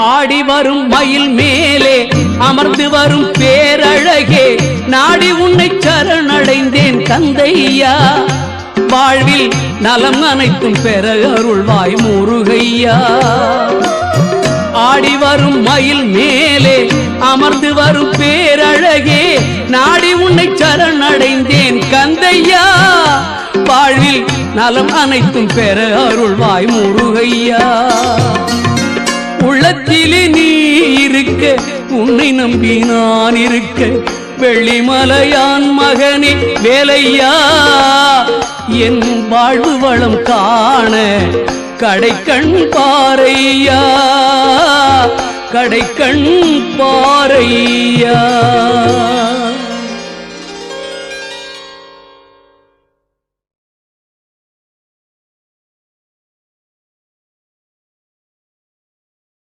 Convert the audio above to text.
ஆடி வரும் மயில் மேலே அமர்ந்து வரும் பேரழகே நாடி உன்னை சரணடைந்தேன் கந்தையா வாழ்வில் நலம் அனைத்தும் பெற அருள்வாய் முருகையா ஆடி வரும் மயில் மேலே அமர்ந்து வரும் பேரழகே நாடி உன்னை சரணடைந்தேன் கந்தையா வாழ்வில் நலம் அனைத்தும் பெற அருள்வாய் முருகையா உள்ளத்திலே நீ இருக்க உன்னை நம்பி நான் இருக்க வெள்ளிமலையான் மகனே வேலையா என் வாழ்வு வளம் காண கடைக்கண் பாறையா கடைக்கண் பாறையா